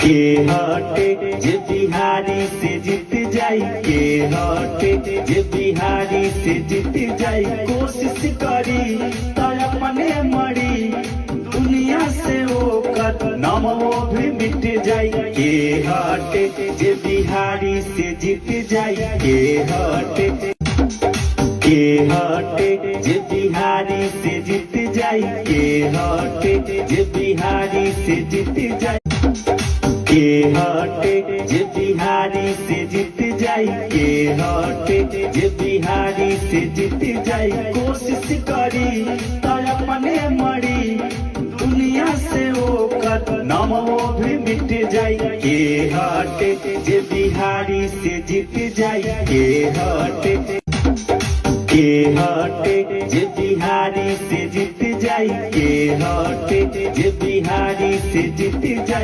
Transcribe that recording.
के हटे जे बिहारी से जीत जाई, के हटे जे बिहारी से जीत जाई। कोशिश करी तो अपने मरी, दुनिया से ओकर नाम वो भी मिट जाई। के हटे जे बिहारी से जीत जाई, के हटे जे बिहारी से जीत जाई, के हटे जे बिहारी से जीत जाई। के हटे जे बिहारी से जीत जाई, के हटे जे बिहारी से जीत जाई। कोशिश करी तो अपने मरी, दुनिया से ओकर नाम वो भी मिट जाई। के हटे जे बिहारी से जीत जाई, के हटे जे बिहारी से जीत जाई, के हटे जे बिहारी से जीत जाई।